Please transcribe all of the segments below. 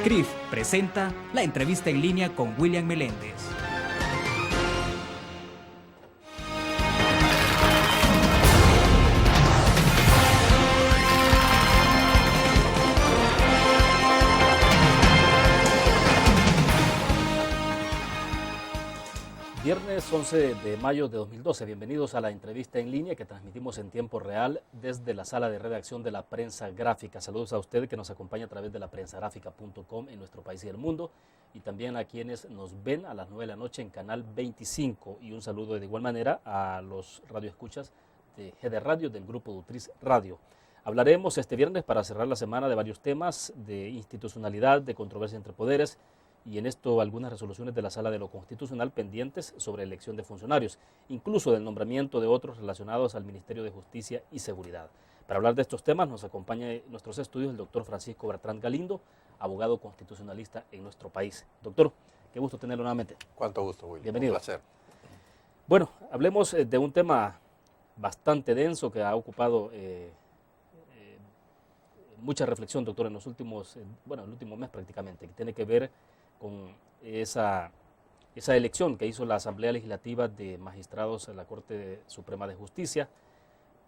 CRIF presenta la entrevista en línea con William Meléndez. Viernes 11 de mayo de 2012. Bienvenidos a la entrevista en línea que transmitimos en tiempo real desde la sala de redacción de la Prensa Gráfica. Saludos a usted que nos acompaña a través de la prensagráfica.com en nuestro país y el mundo, y también a quienes nos ven a las 9 de la noche en Canal 25, y un saludo de igual manera a los radioescuchas de GD Radio del Grupo Dutriz Radio. Hablaremos este viernes, para cerrar la semana, de varios temas de institucionalidad, de controversia entre poderes, y en esto algunas resoluciones de la Sala de lo Constitucional pendientes sobre elección de funcionarios, incluso del nombramiento de otros relacionados al Ministerio de Justicia y Seguridad. Para hablar de estos temas nos acompaña en nuestros estudios el doctor Francisco Bertrand Galindo, abogado constitucionalista en nuestro país. Doctor, qué gusto tenerlo nuevamente. Cuánto gusto, William. Bienvenido. Un placer. Bueno, hablemos de un tema bastante denso que ha ocupado mucha reflexión, doctor, en los últimos, el último mes prácticamente, que tiene que ver con esa elección que hizo la Asamblea Legislativa de Magistrados a la Corte Suprema de Justicia,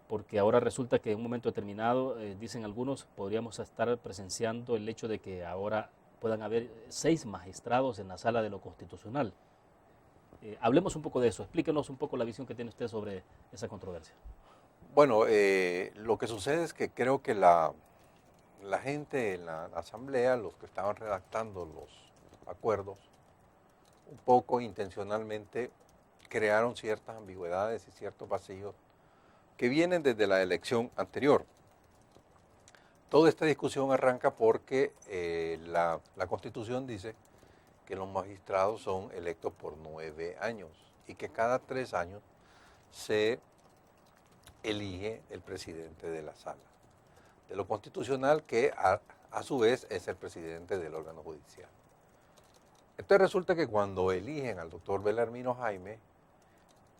porque ahora resulta que en un momento determinado, dicen algunos, podríamos estar presenciando el hecho de que ahora puedan haber 6 magistrados en la Sala de lo Constitucional. Hablemos un poco de eso, explíquenos un poco la visión que tiene usted sobre esa controversia. Bueno, lo que sucede es que creo que la gente en la Asamblea, los que estaban redactando los acuerdos, un poco intencionalmente crearon ciertas ambigüedades y ciertos vacíos que vienen desde la elección anterior. Toda esta discusión arranca porque la Constitución dice que los magistrados son electos por 9 años y que cada 3 años se elige el presidente de la Sala de lo Constitucional, que a su vez es el presidente del órgano judicial. Entonces resulta que cuando eligen al doctor Belarmino Jaime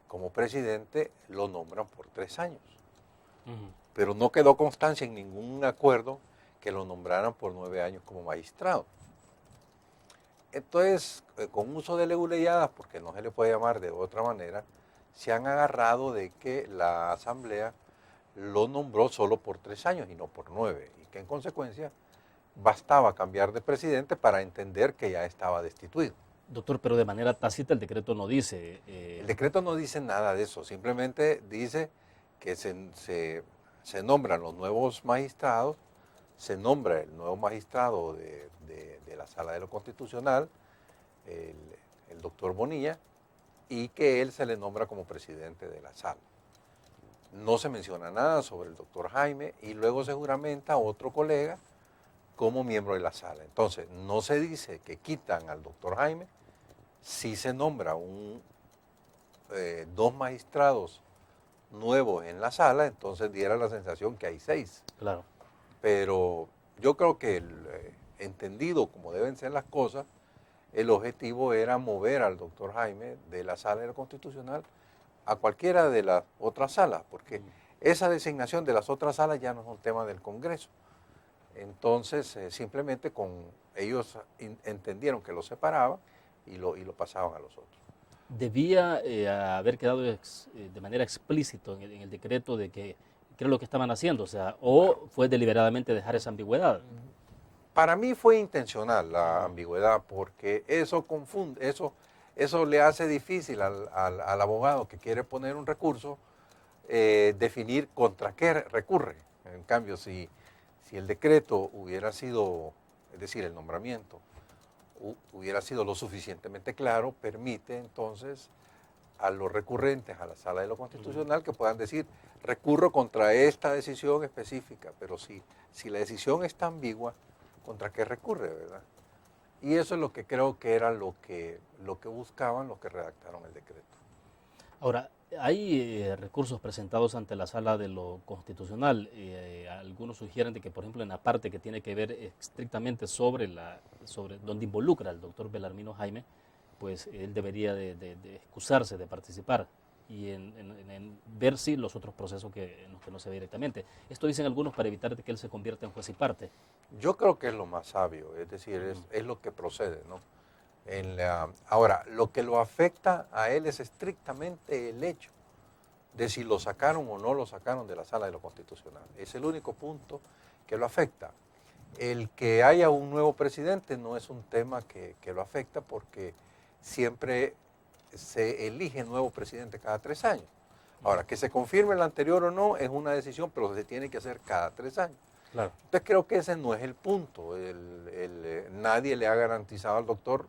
como presidente, lo nombran por 3 años. Pero no quedó constancia en ningún acuerdo que lo nombraran por 9 años como magistrado. Entonces, con uso de leguleyadas, porque no se le puede llamar de otra manera, se han agarrado de que la Asamblea lo nombró solo por 3 años y no por 9, y que en consecuencia bastaba cambiar de presidente para entender que ya estaba destituido. Doctor, pero de manera tácita el decreto no dice... El decreto no dice nada de eso, simplemente dice que se nombran los nuevos magistrados, se nombra el nuevo magistrado de la Sala de lo Constitucional, el doctor Bonilla, y que él se le nombra como presidente de la Sala. No se menciona nada sobre el doctor Jaime, y luego se juramenta a otro colega como miembro de la Sala. Entonces, no se dice que quitan al doctor Jaime, sí se nombra 2 magistrados nuevos en la Sala, entonces diera la sensación que hay 6. Claro. Pero yo creo que entendido como deben ser las cosas, el objetivo era mover al doctor Jaime de la Sala de lo Constitucional a cualquiera de las otras salas, porque esa designación de las otras salas ya no es un tema del Congreso. Entonces, simplemente ellos entendieron que lo separaban y lo pasaban a los otros. Debía haber quedado de manera explícita en el decreto de que era lo que estaban haciendo, o sea, o fue deliberadamente dejar esa ambigüedad. Para mí fue intencional la ambigüedad, porque eso confunde, eso le hace difícil al abogado que quiere poner un recurso definir contra qué recurre. En cambio, si el decreto hubiera sido, es decir, el nombramiento, hubiera sido lo suficientemente claro, permite entonces a los recurrentes a la Sala de lo Constitucional que puedan decir, recurro contra esta decisión específica, pero si la decisión está ambigua, ¿contra qué recurre, verdad? Y eso es lo que creo que era lo que buscaban los que redactaron el decreto. Ahora, hay recursos presentados ante la Sala de lo Constitucional. Algunos sugieren de que, por ejemplo, en la parte que tiene que ver estrictamente sobre donde involucra al doctor Belarmino Jaime, pues él debería de excusarse de participar. y en ver si los otros procesos en los que no se ve directamente. Esto dicen algunos para evitar que él se convierta en juez y parte. Yo creo que es lo más sabio, es decir, es lo que procede, ¿no? Ahora, lo que lo afecta a él es estrictamente el hecho de si lo sacaron o no lo sacaron de la Sala de lo Constitucional. Es el único punto que lo afecta. El que haya un nuevo presidente no es un tema que lo afecta porque siempre se elige nuevo presidente cada 3 años. Ahora, que se confirme el anterior o no es una decisión, pero se tiene que hacer cada 3 años. Claro. Entonces creo que ese no es el punto. Nadie le ha garantizado al doctor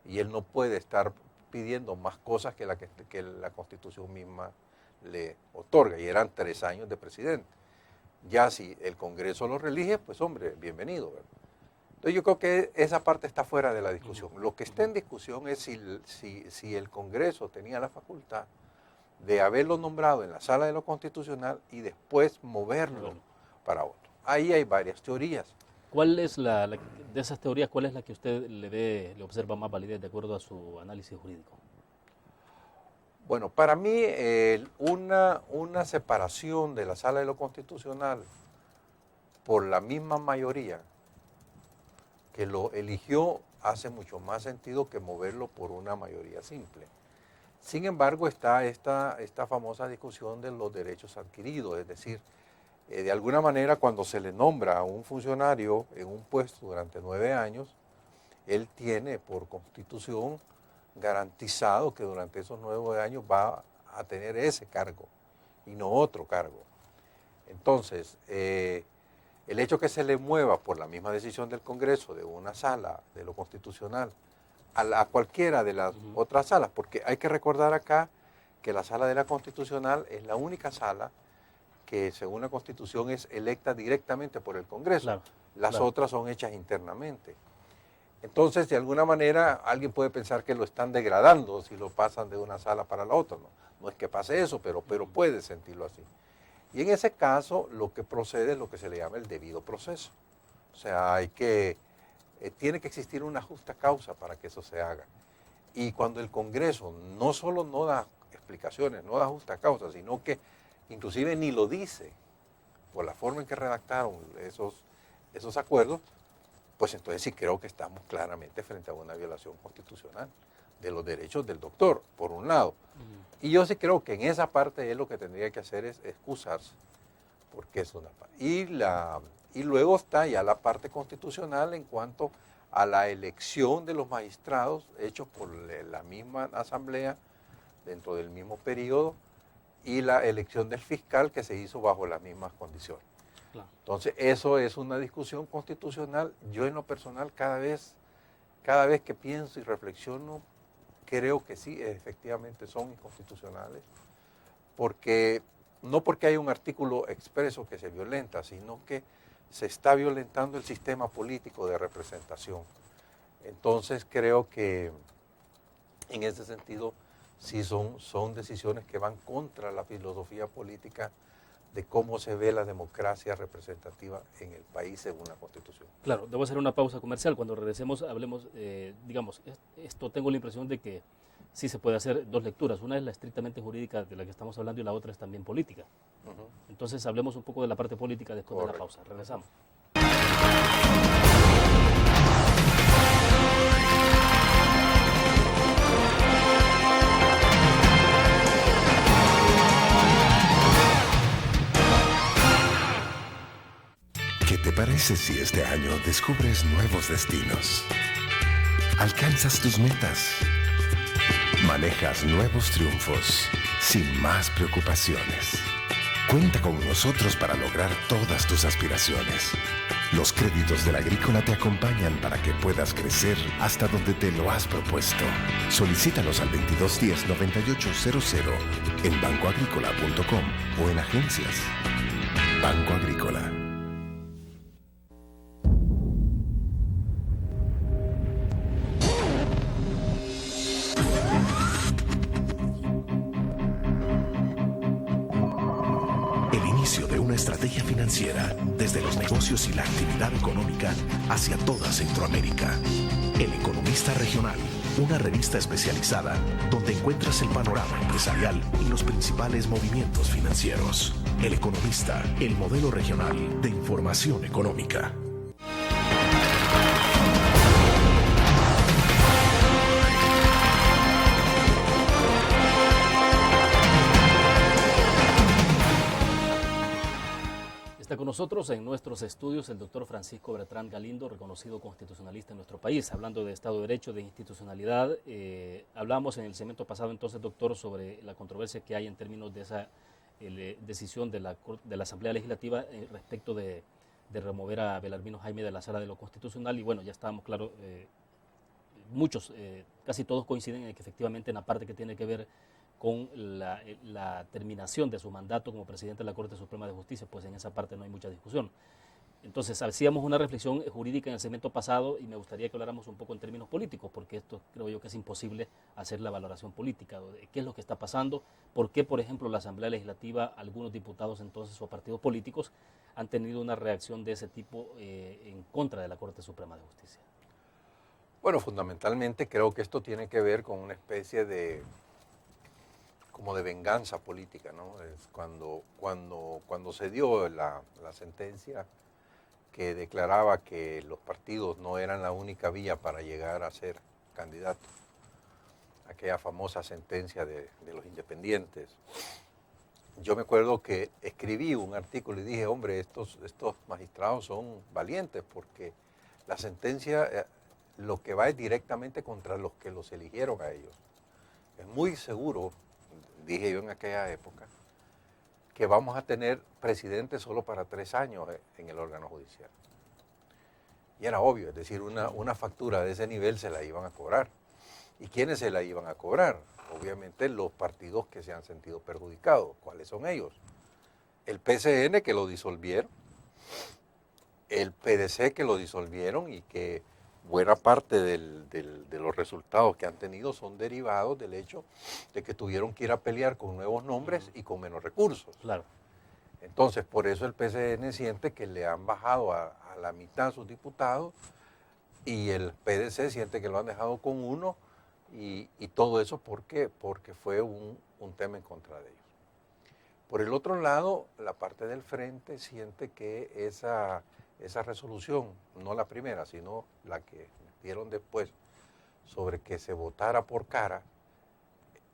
y él no puede estar pidiendo más cosas que la Constitución misma le otorga, y eran 3 años de presidente. Ya si el Congreso lo reelige, pues hombre, bienvenido, ¿verdad? Entonces yo creo que esa parte está fuera de la discusión. Lo que está en discusión es si el Congreso tenía la facultad de haberlo nombrado en la Sala de lo Constitucional y después moverlo para otro. Ahí hay varias teorías. ¿Cuál es de esas teorías, cuál es la que usted le observa más validez de acuerdo a su análisis jurídico? Bueno, para mí una separación de la Sala de lo Constitucional por la misma mayoría que lo eligió hace mucho más sentido que moverlo por una mayoría simple. Sin embargo, está esta famosa discusión de los derechos adquiridos, es decir, de alguna manera cuando se le nombra a un funcionario en un puesto durante 9 años, él tiene por Constitución garantizado que durante esos 9 años va a tener ese cargo y no otro cargo. Entonces, el hecho que se le mueva por la misma decisión del Congreso de una sala de lo constitucional a cualquiera de las otras salas, porque hay que recordar acá que la sala de la constitucional es la única sala que según la Constitución es electa directamente por el Congreso. Claro, las otras son hechas internamente. Entonces, de alguna manera, alguien puede pensar que lo están degradando si lo pasan de una sala para la otra. No es que pase eso, pero puede sentirlo así. Y en ese caso, lo que procede es lo que se le llama el debido proceso. O sea, tiene que existir una justa causa para que eso se haga. Y cuando el Congreso no solo no da explicaciones, no da justa causa, sino que inclusive ni lo dice por la forma en que redactaron esos acuerdos, pues entonces sí creo que estamos claramente frente a una violación constitucional de los derechos del doctor, por un lado. Y yo sí creo que en esa parte él lo que tendría que hacer es excusarse, porque es una parte. Y luego está ya la parte constitucional en cuanto a la elección de los magistrados hechos por la misma asamblea dentro del mismo periodo y la elección del fiscal que se hizo bajo las mismas condiciones. Claro. Entonces, eso es una discusión constitucional. Yo en lo personal cada vez que pienso y reflexiono, creo que sí, efectivamente son inconstitucionales, no porque hay un artículo expreso que se violenta, sino que se está violentando el sistema político de representación. Entonces, creo que en ese sentido sí son decisiones que van contra la filosofía política de cómo se ve la democracia representativa en el país según la Constitución. Claro, debo hacer una pausa comercial. Cuando regresemos hablemos, digamos, esto tengo la impresión de que sí se puede hacer 2 lecturas. Una es la estrictamente jurídica de la que estamos hablando y la otra es también política. Entonces hablemos un poco de la parte política después de la pausa. Regresamos. ¿Qué te parece si este año descubres nuevos destinos? Alcanzas tus metas. Manejas nuevos triunfos sin más preocupaciones. Cuenta con nosotros para lograr todas tus aspiraciones. Los créditos del Agrícola te acompañan para que puedas crecer hasta donde te lo has propuesto. Solicítalos al 2210-9800 en bancoagricola.com o en agencias. Banco Agrícola. Estrategia financiera desde los negocios y la actividad económica hacia toda Centroamérica. El Economista Regional una revista especializada donde encuentras el panorama empresarial y los principales movimientos financieros. El Economista, el modelo regional de información económica. Está con nosotros en nuestros estudios el doctor Francisco Bertrand Galindo, reconocido constitucionalista en nuestro país. Hablando de Estado de Derecho, de institucionalidad, hablamos en el segmento pasado entonces, doctor, sobre la controversia que hay en términos de esa decisión de la Asamblea Legislativa respecto de remover a Belarmino Jaime de la Sala de lo Constitucional. Y bueno, ya estábamos claros, muchos, casi todos coinciden en que efectivamente en la parte que tiene que ver con la terminación de su mandato como presidente de la Corte Suprema de Justicia, pues en esa parte no hay mucha discusión. Entonces, hacíamos una reflexión jurídica en el segmento pasado y me gustaría que habláramos un poco en términos políticos, porque esto creo yo que es imposible hacer la valoración política de qué es lo que está pasando, por qué, por ejemplo, la Asamblea Legislativa, algunos diputados entonces o partidos políticos han tenido una reacción de ese tipo en contra de la Corte Suprema de Justicia. Bueno, fundamentalmente creo que esto tiene que ver con una especie de como de venganza política, ¿no? Es cuando se dio la sentencia que declaraba que los partidos no eran la única vía para llegar a ser candidatos, aquella famosa sentencia de los independientes. Yo me acuerdo que escribí un artículo y dije, hombre, estos magistrados son valientes porque la sentencia lo que va es directamente contra los que los eligieron a ellos. Es muy seguro, dije yo en aquella época, que vamos a tener presidente solo para 3 años en el órgano judicial. Y era obvio, es decir, una factura de ese nivel se la iban a cobrar. ¿Y quiénes se la iban a cobrar? Obviamente los partidos que se han sentido perjudicados. ¿Cuáles son ellos? El PCN, que lo disolvieron, el PDC, que lo disolvieron y que buena parte de los resultados que han tenido son derivados del hecho de que tuvieron que ir a pelear con nuevos nombres y con menos recursos. Claro. Entonces, por eso el PCN siente que le han bajado a la mitad sus diputados y el PDC siente que lo han dejado con uno y todo eso, ¿por qué? Porque fue un tema en contra de ellos. Por el otro lado, la parte del frente siente que esa resolución, no la primera, sino la que dieron después, sobre que se votara por cara,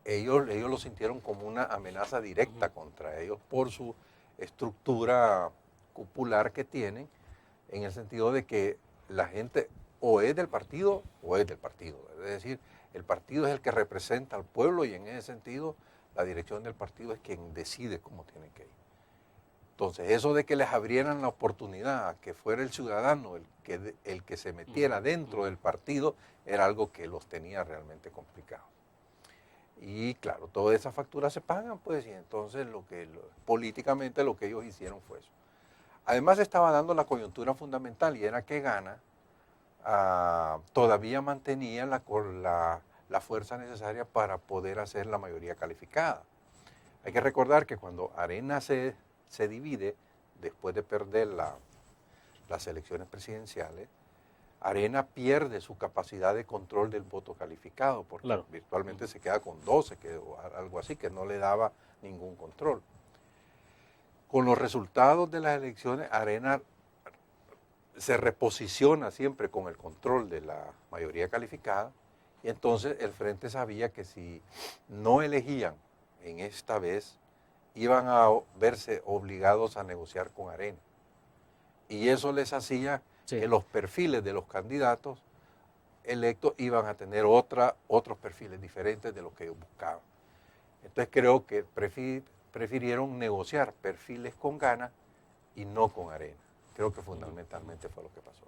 ellos lo sintieron como una amenaza directa contra ellos por su estructura cupular que tienen, en el sentido de que la gente o es del partido o es del partido. Es decir, el partido es el que representa al pueblo y en ese sentido la dirección del partido es quien decide cómo tienen que ir. Entonces, eso de que les abrieran la oportunidad a que fuera el ciudadano el que se metiera dentro del partido era algo que los tenía realmente complicados. Y claro, todas esas facturas se pagan, pues, y entonces políticamente lo que ellos hicieron fue eso. Además, estaba dando la coyuntura fundamental y era que Gana todavía mantenía la fuerza necesaria para poder hacer la mayoría calificada. Hay que recordar que cuando Arena se divide, después de perder las elecciones presidenciales, Arena pierde su capacidad de control del voto calificado, porque claro, virtualmente se queda con 12, o algo así, que no le daba ningún control. Con los resultados de las elecciones, Arena se reposiciona siempre con el control de la mayoría calificada, y entonces el Frente sabía que si no elegían en esta vez, iban a verse obligados a negociar con Arena. Y eso les hacía que los perfiles de los candidatos electos iban a tener otros perfiles diferentes de los que ellos buscaban. Entonces creo que prefirieron negociar perfiles con Gana y no con Arena. Creo que fundamentalmente fue lo que pasó.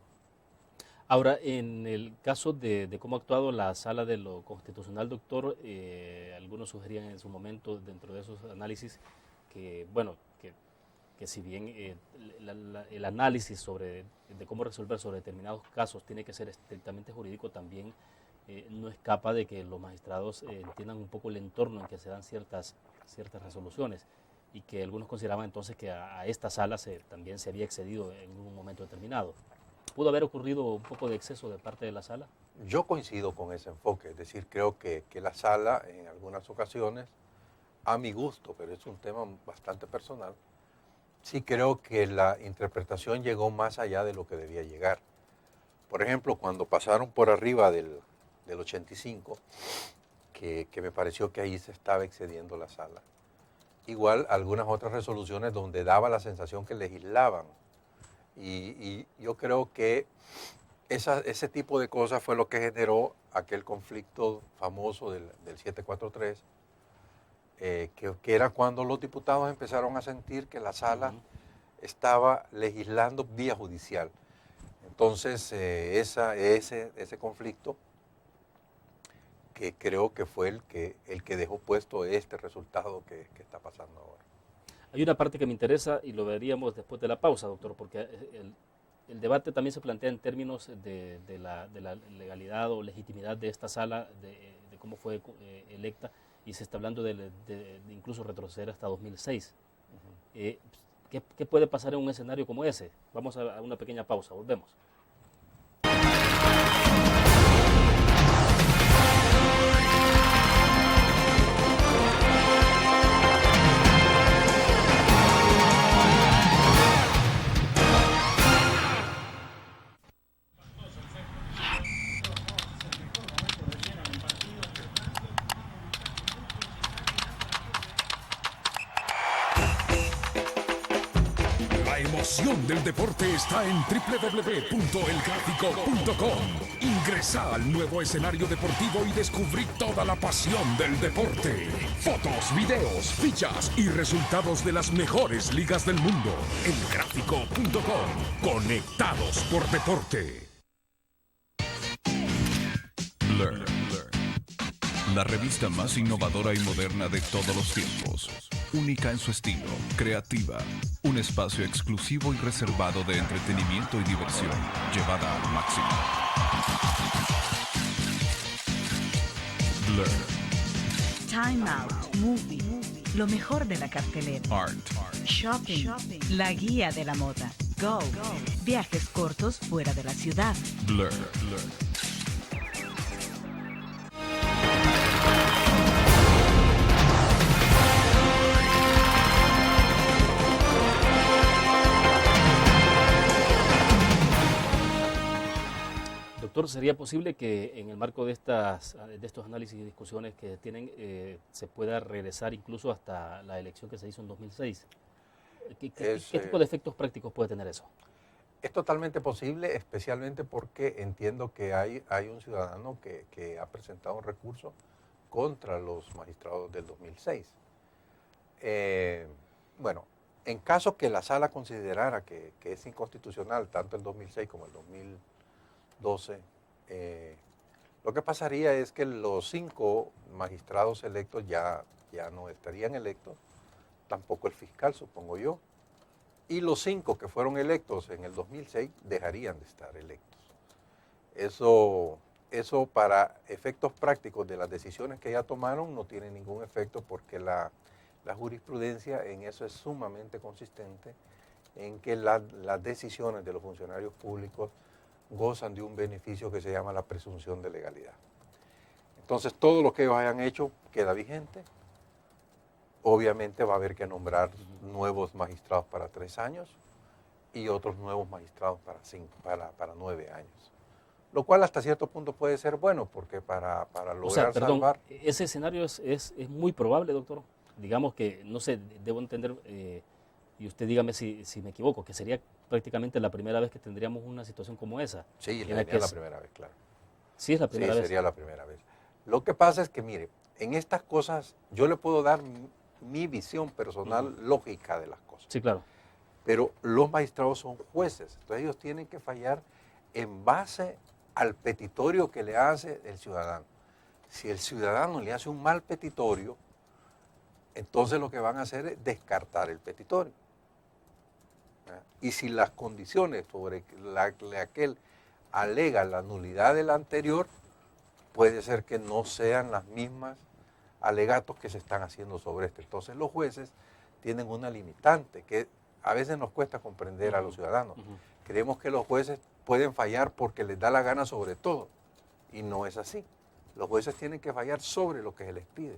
Ahora, en el caso de cómo ha actuado la Sala de lo Constitucional, doctor, algunos sugerían en su momento, dentro de esos análisis, que, bueno, que si bien el análisis de cómo resolver sobre determinados casos tiene que ser estrictamente jurídico, también no escapa de que los magistrados entiendan un poco el entorno en que se dan ciertas resoluciones y que algunos consideraban entonces que a esta sala también se había excedido en un momento determinado. ¿Pudo haber ocurrido un poco de exceso de parte de la sala? Yo coincido con ese enfoque, es decir, creo que la sala en algunas ocasiones, a mi gusto, pero es un tema bastante personal, sí creo que la interpretación llegó más allá de lo que debía llegar. Por ejemplo, cuando pasaron por arriba del 85, que me pareció que ahí se estaba excediendo la sala. Igual algunas otras resoluciones donde daba la sensación que legislaban. Y yo creo que ese tipo de cosas fue lo que generó aquel conflicto famoso del 743, que era cuando los diputados empezaron a sentir que la sala estaba legislando vía judicial. Entonces, ese conflicto, que creo que fue el que dejó puesto este resultado que está pasando ahora. Hay una parte que me interesa y lo veríamos después de la pausa, doctor, porque el debate también se plantea en términos de la legalidad o legitimidad de esta sala, de cómo fue electa, y se está hablando de incluso retroceder hasta 2006. ¿Qué puede pasar en un escenario como ese? Vamos a una pequeña pausa, volvemos. La emoción del deporte está en www.elgráfico.com. Ingresa al nuevo escenario deportivo y descubrí toda la pasión del deporte. Fotos, videos, fichas y resultados de las mejores ligas del mundo. Elgráfico.com. Conectados por deporte. Blur. La revista más innovadora y moderna de todos los tiempos. Única en su estilo, creativa. Un espacio exclusivo y reservado de entretenimiento y diversión, llevada al máximo. Blur. Time Out, Movie, lo mejor de la cartelera. Art. Shopping, la guía de la moda. Go, viajes cortos fuera de la ciudad. Blur. Doctor, ¿sería posible que en el marco de estos análisis y discusiones que tienen se pueda regresar incluso hasta la elección que se hizo en 2006? ¿Qué tipo de efectos prácticos puede tener eso? Es totalmente posible, especialmente porque entiendo que hay un ciudadano que ha presentado un recurso contra los magistrados del 2006. Bueno, en caso que la sala considerara que es inconstitucional tanto el 2006 como el 2012, lo que pasaría es que los 5 magistrados electos ya no estarían electos, tampoco el fiscal, supongo yo, y los 5 que fueron electos en el 2006 dejarían de estar electos. Eso para efectos prácticos de las decisiones que ya tomaron no tiene ningún efecto, porque la jurisprudencia en eso es sumamente consistente, en que las decisiones de los funcionarios públicos gozan de un beneficio que se llama la presunción de legalidad. Entonces, todo lo que ellos hayan hecho queda vigente. Obviamente va a haber que nombrar nuevos magistrados para 3 años y otros nuevos magistrados para 9 años. Lo cual hasta cierto punto puede ser bueno, porque para lograr salvar... Ese escenario es muy probable, doctor. Digamos que, no sé, debo entender, y usted dígame si me equivoco, que sería prácticamente la primera vez que tendríamos una situación como esa. Sí, sería la primera vez, claro. Sí, es la primera vez. Sí, sería la primera vez. Lo que pasa es que, mire, en estas cosas yo le puedo dar mi visión personal lógica de las cosas. Sí, claro. Pero los magistrados son jueces, entonces ellos tienen que fallar en base al petitorio que le hace el ciudadano. Si el ciudadano le hace un mal petitorio, entonces lo que van a hacer es descartar el petitorio. Y si las condiciones sobre aquel alega la nulidad del anterior, puede ser que no sean las mismas alegatos que se están haciendo sobre este. Entonces los jueces tienen una limitante que a veces nos cuesta comprender a los ciudadanos. Creemos que los jueces pueden fallar porque les da la gana sobre todo, Y no es así. Los jueces tienen que fallar sobre lo que se les pide.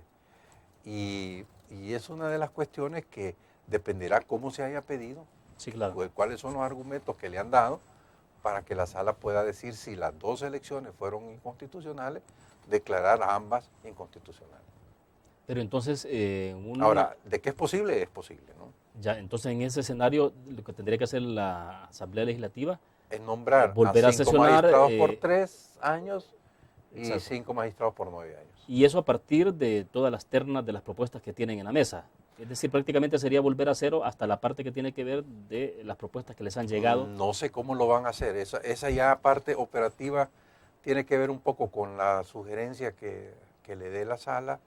Y es una de las cuestiones que dependerá cómo se haya pedido, Sí, claro. pues, cuáles son los argumentos que le han dado para que la sala pueda decir si las dos elecciones fueron inconstitucionales, declarar a ambas inconstitucionales. Pero entonces, Ahora, ¿de qué es posible? Es posible, ¿no? ya, entonces en ese escenario lo que tendría que hacer la Asamblea Legislativa Es nombrar volver a a 5 sesionar, magistrados por 3 años y exacto. 5 magistrados por 9 años. y eso a partir de todas las ternas de las propuestas que tienen en la mesa. Es decir, prácticamente sería volver a cero hasta la parte que tiene que ver de las propuestas que les han llegado. No sé cómo lo van a hacer. Esa ya parte operativa tiene que ver un poco con la sugerencia que le dé la sala,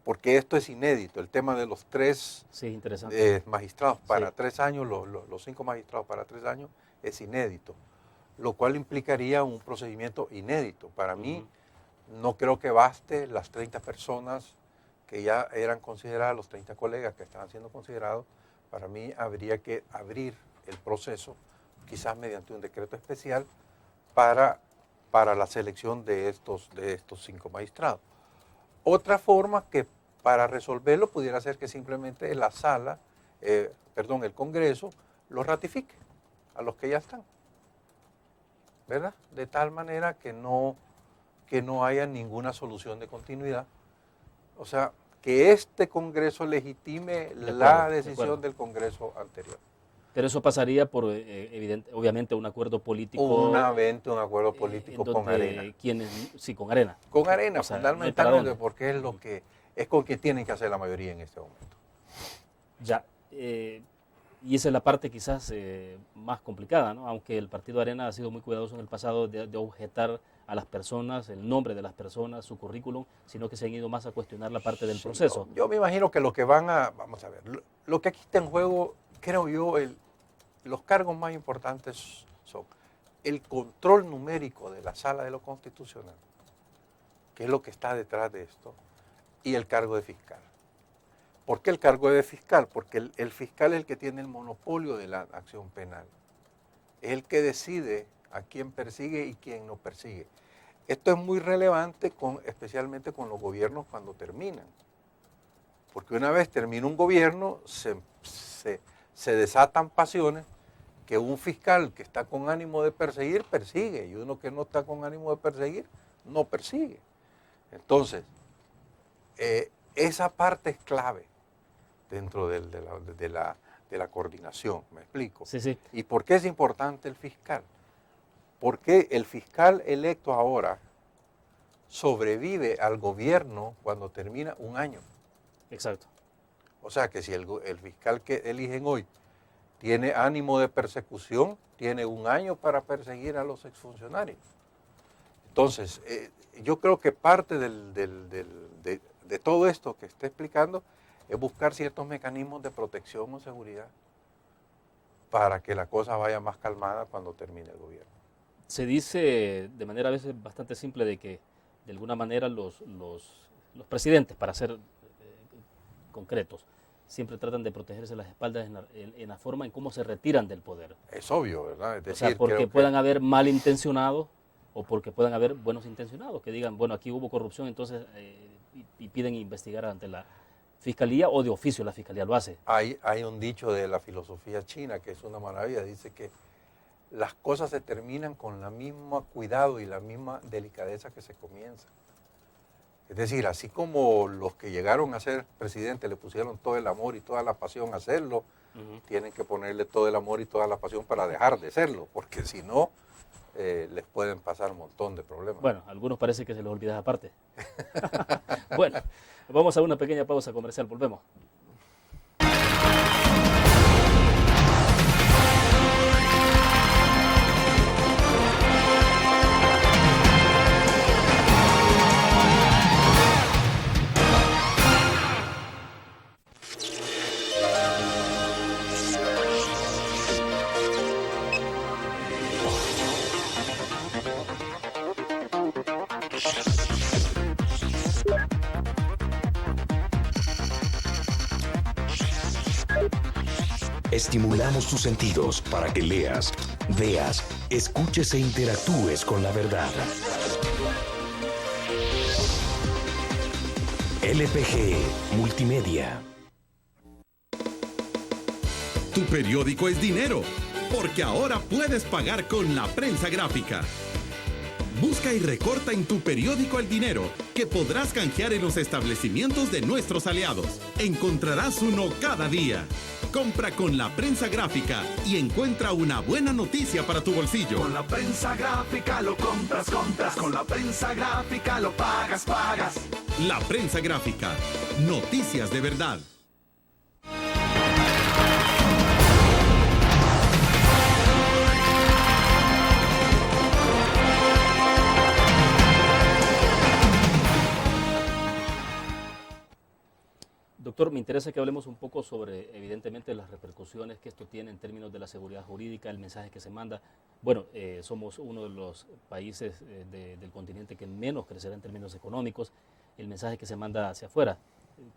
porque esto es inédito. El tema de los 3 Sí, interesante. magistrados para Sí. 3 años, los 5 magistrados para 3 años, es inédito, lo cual implicaría un procedimiento inédito. Para mí, no creo que baste las 30 personas que ya eran consideradas, los 30 colegas que estaban siendo considerados. Para mí habría que abrir el proceso, quizás mediante un decreto especial, para la selección de estos 5 magistrados. Otra forma que para resolverlo pudiera ser que simplemente la sala, el Congreso, los ratifique a los que ya están, ¿verdad? De tal manera que no haya ninguna solución de continuidad. O sea, que este Congreso legitime la decisión del Congreso anterior. Pero eso pasaría por, obviamente, un acuerdo político. Un acuerdo político con Arena. Sí, con Arena. Con Arena, O sea, fundamentalmente, no hay para porque es con quien tienen que hacer la mayoría en este momento. Ya. Y esa es la parte quizás más complicada, ¿no? Aunque el Partido Arena ha sido muy cuidadoso en el pasado de objetar a las personas, el nombre de las personas, su currículum, sino que se han ido más a cuestionar la parte del proceso. Yo me imagino que lo que vamos a ver, lo que aquí está en juego, creo yo, los cargos más importantes son el control numérico de la Sala de lo Constitucional, que es lo que está detrás de esto, y el cargo de fiscal. ¿Por qué el cargo de fiscal? Porque el fiscal es el que tiene el monopolio de la acción penal. Es el que decide a quién persigue y quién no persigue. Esto es muy relevante, especialmente con los gobiernos cuando terminan. Porque una vez termina un gobierno, se desatan pasiones que un fiscal que está con ánimo de perseguir, persigue, y uno que no está con ánimo de perseguir, no persigue. Entonces, esa parte es clave dentro de la coordinación, ¿me explico? Sí, sí. ¿Y por qué es importante el fiscal? Porque el fiscal electo ahora sobrevive al gobierno cuando termina un año. Exacto. O sea que si el fiscal que eligen hoy tiene ánimo de persecución, tiene un año para perseguir a los exfuncionarios. Entonces, yo creo que parte de todo esto que está explicando es buscar ciertos mecanismos de protección o seguridad para que la cosa vaya más calmada cuando termine el gobierno. Se dice de manera a veces bastante simple de que de alguna manera los presidentes, para ser concretos, siempre tratan de protegerse las espaldas en la forma en cómo se retiran del poder. Es obvio, ¿verdad? Es decir, o sea, porque puedan haber malintencionados o porque puedan haber buenos intencionados, que digan, bueno, aquí hubo corrupción, entonces, y piden investigar ante la Fiscalía o de oficio la Fiscalía lo hace. Hay un dicho de la filosofía china que es una maravilla, dice que las cosas se terminan con la misma cuidado y la misma delicadeza que se comienza. Es decir, así como los que llegaron a ser presidentes le pusieron todo el amor y toda la pasión a hacerlo, tienen que ponerle todo el amor y toda la pasión para dejar de serlo, porque si no, les pueden pasar un montón de problemas. Bueno, a algunos parece que se les olvida esa parte. Bueno, vamos a una pequeña pausa comercial, volvemos. Estimulamos tus sentidos para que leas, veas, escuches e interactúes con la verdad. LPG Multimedia. Tu periódico es dinero, porque ahora puedes pagar con la prensa gráfica. Busca y recorta en tu periódico el dinero, que podrás canjear en los establecimientos de nuestros aliados. Encontrarás uno cada día. Compra con la prensa gráfica y encuentra una buena noticia para tu bolsillo. Con la prensa gráfica lo compras. Con la prensa gráfica lo pagas. La prensa gráfica. Noticias de verdad. Doctor, me interesa que hablemos un poco sobre, evidentemente, las repercusiones que esto tiene en términos de la seguridad jurídica, el mensaje que se manda. Bueno, somos uno de los países del continente que menos crecerá en términos económicos, el mensaje que se manda hacia afuera,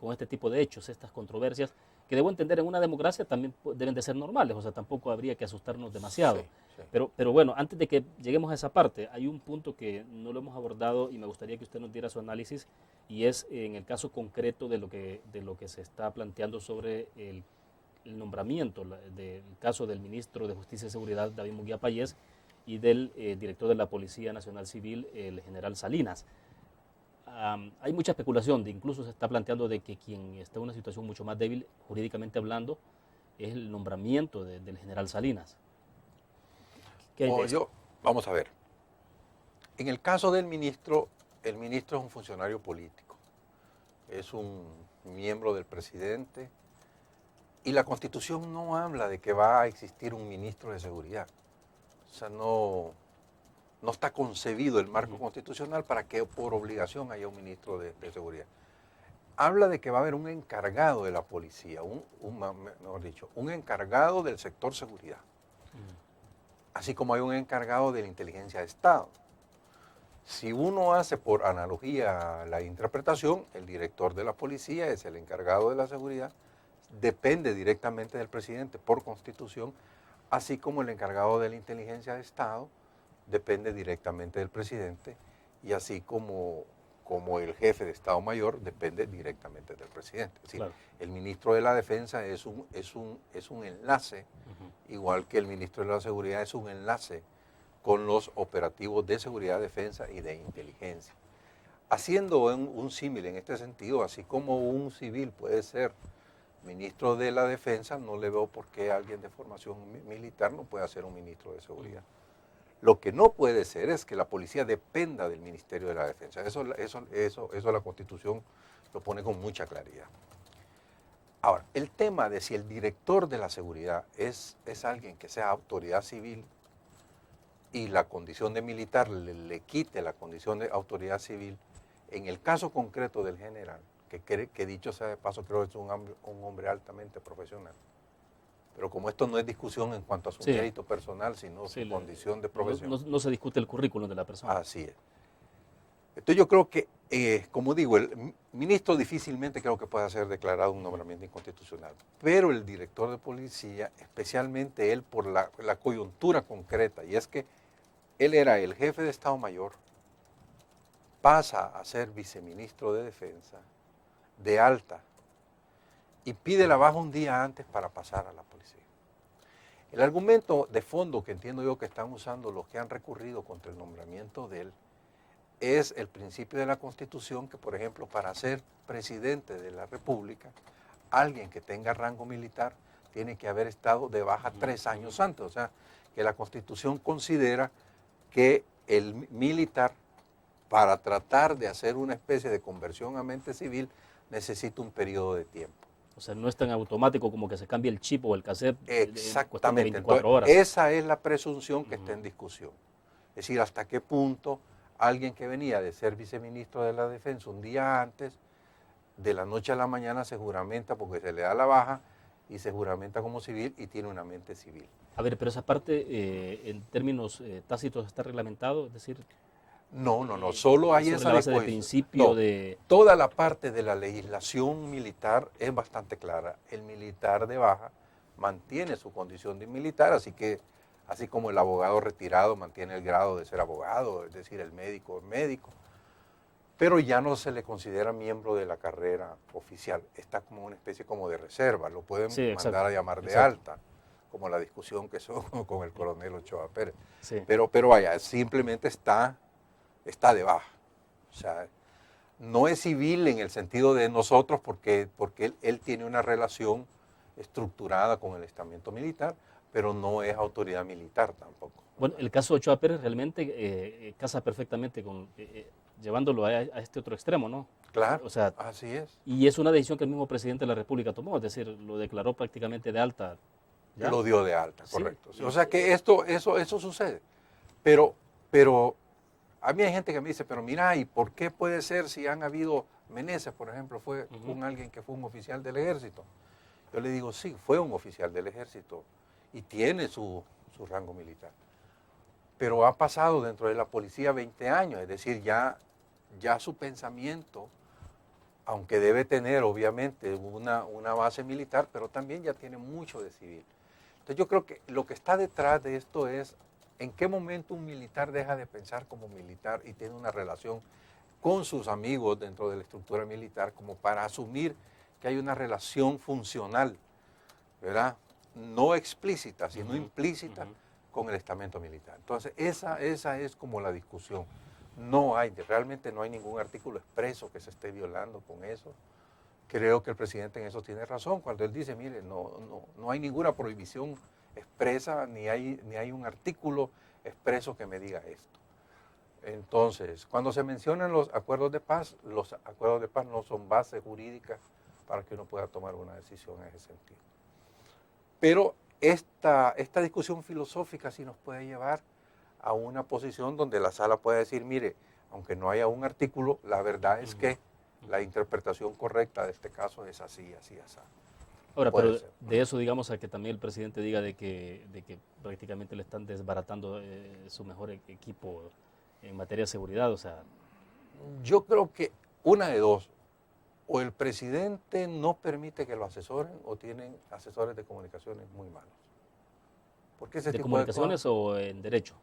con este tipo de hechos, estas controversias, que debo entender en una democracia también deben de ser normales, o sea, tampoco habría que asustarnos demasiado. Sí. Pero bueno, antes de que lleguemos a esa parte, hay un punto que no lo hemos abordado y me gustaría que usted nos diera su análisis, y es en el caso concreto de lo que se está planteando sobre el nombramiento del caso del ministro de Justicia y Seguridad, David Munguía Payés, y del director de la Policía Nacional Civil, el general Salinas. Hay mucha especulación, incluso se está planteando de que quien está en una situación mucho más débil, jurídicamente hablando, es el nombramiento del general Salinas. ¿Qué hay de esto? Vamos a ver. En el caso del ministro, el ministro es un funcionario político, es un miembro del presidente, y la Constitución no habla de que va a existir un ministro de seguridad. O sea, no está concebido el marco constitucional para que por obligación haya un ministro de seguridad. Habla de que va a haber un encargado de la policía, mejor dicho, un encargado del sector seguridad, así como hay un encargado de la inteligencia de Estado. Si uno hace por analogía la interpretación, el director de la policía es el encargado de la seguridad, depende directamente del presidente por Constitución, así como el encargado de la inteligencia de Estado depende directamente del presidente, y así como el jefe de Estado Mayor depende directamente del presidente. Es decir, claro, el ministro de la Defensa es un enlace, igual que el ministro de la Seguridad es un enlace con los operativos de seguridad, defensa y de inteligencia. Haciendo un símil en este sentido, así como un civil puede ser ministro de la Defensa, no le veo por qué alguien de formación militar no pueda ser un ministro de seguridad. Lo que no puede ser es que la policía dependa del Ministerio de la Defensa. Eso la Constitución lo pone con mucha claridad. Ahora, el tema de si el director de la seguridad es alguien que sea autoridad civil y la condición de militar le quite la condición de autoridad civil, en el caso concreto del general, que dicho sea de paso, creo que es un hombre altamente profesional. Pero como esto no es discusión en cuanto a su mérito personal, sino su condición de profesión. No se discute el currículum de la persona. Así es. Entonces yo creo que, como digo, el ministro difícilmente creo que pueda ser declarado un nombramiento inconstitucional. Pero el director de policía, especialmente él por la coyuntura concreta, y es que él era el jefe de Estado Mayor, pasa a ser viceministro de Defensa, de alta, y pide la baja un día antes para pasar a la policía. El argumento de fondo que entiendo yo que están usando los que han recurrido contra el nombramiento de él es el principio de la Constitución que, por ejemplo, para ser presidente de la República, alguien que tenga rango militar tiene que haber estado de baja 3 años antes. O sea, que la Constitución considera que el militar, para tratar de hacer una especie de conversión a mente civil, necesita un periodo de tiempo. O sea, no es tan automático como que se cambie el chip o el cassette. Exactamente. En 24 horas. Esa es la presunción que está en discusión. Es decir, hasta qué punto alguien que venía de ser viceministro de la Defensa un día antes, de la noche a la mañana se juramenta porque se le da la baja y se juramenta como civil y tiene una mente civil. A ver, pero esa parte en términos tácitos está reglamentado, es decir... No, solo hay esa base de principio Toda la parte de la legislación militar es bastante clara. El militar de baja mantiene su condición de militar, así como el abogado retirado mantiene el grado de ser abogado, es decir, el médico es médico. pero ya no se le considera miembro de la carrera oficial, está como una especie como de reserva, lo pueden mandar a llamar de alta, como la discusión que son con el coronel Ochoa Pérez. Sí. Pero vaya, simplemente está de baja. O sea, no es civil en el sentido de nosotros porque él tiene una relación estructurada con el estamento militar, pero no es autoridad militar tampoco. Bueno, el caso de Ochoa Pérez realmente casa perfectamente con llevándolo a este otro extremo, ¿no? Claro, o sea, así es. Y es una decisión que el mismo presidente de la República tomó, es decir, lo declaró prácticamente de alta. ¿Ya? Lo dio de alta, correcto. Sí. O sea que eso sucede. Pero a mí hay gente que me dice, pero mira, ¿y por qué puede ser si han habido Meneses, por ejemplo, fue alguien que fue un oficial del ejército? Yo le digo, sí, fue un oficial del ejército y tiene su rango militar. Pero ha pasado dentro de la policía 20 años, es decir, ya su pensamiento, aunque debe tener obviamente una base militar, pero también ya tiene mucho de civil. Entonces yo creo que lo que está detrás de esto es en qué momento un militar deja de pensar como militar y tiene una relación con sus amigos dentro de la estructura militar como para asumir que hay una relación funcional, ¿verdad? No explícita, sino implícita con el estamento militar. Entonces esa es como la discusión. Realmente no hay ningún artículo expreso que se esté violando con eso. Creo que el presidente en eso tiene razón cuando él dice, mire, no hay ninguna prohibición expresa, ni hay un artículo expreso que me diga esto. Entonces, cuando se mencionan los acuerdos de paz no son base jurídica para que uno pueda tomar una decisión en ese sentido. Pero esta discusión filosófica sí nos puede llevar a una posición donde la sala puede decir, mire, aunque no haya un artículo, la verdad es que la interpretación correcta de este caso es así, así, así. Ahora, pero de eso, digamos, a que también el presidente diga de que prácticamente le están desbaratando su mejor equipo en materia de seguridad, o sea... Yo creo que una de dos, o el presidente no permite que lo asesoren o tienen asesores de comunicaciones muy malos. Porque ese ¿De tipo comunicaciones o en derecho?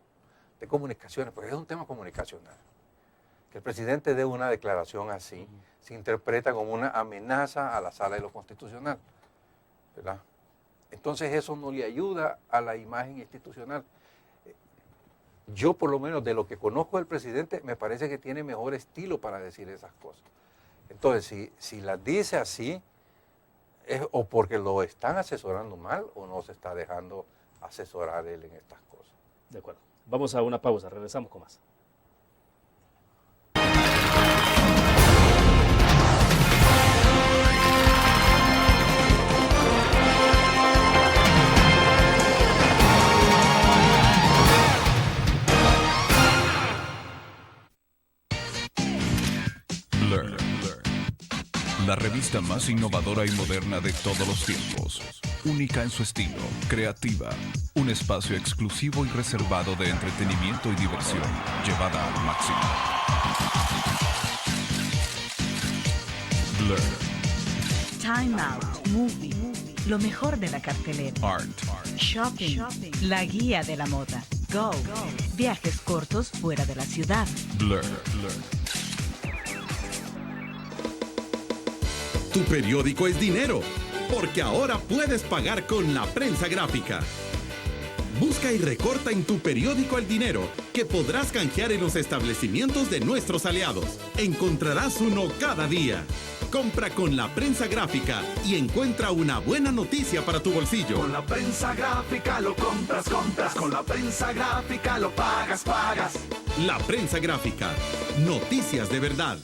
De comunicaciones, porque es un tema comunicacional. Que el presidente dé una declaración así, se interpreta como una amenaza a la sala de lo constitucional, ¿verdad? Entonces eso no le ayuda a la imagen institucional. Yo por lo menos de lo que conozco del presidente me parece que tiene mejor estilo para decir esas cosas. Entonces si las dice así, es o porque lo están asesorando mal o no se está dejando asesorar él en estas cosas. De acuerdo. Vamos a una pausa, regresamos con más. Learn. La revista más innovadora y moderna de todos los tiempos. Única en su estilo, creativa. Un espacio exclusivo y reservado de entretenimiento y diversión, llevada al máximo. Blur. Time Out, Movie, lo mejor de la cartelera. Art. Shopping, la guía de la moda. Go, viajes cortos fuera de la ciudad. Blur. Tu periódico es dinero, porque ahora puedes pagar con la prensa gráfica. Busca y recorta en tu periódico el dinero que podrás canjear en los establecimientos de nuestros aliados. Encontrarás uno cada día. Compra con la prensa gráfica y encuentra una buena noticia para tu bolsillo. Con la prensa gráfica lo compras. Con la prensa gráfica lo pagas. La prensa gráfica. Noticias de verdad.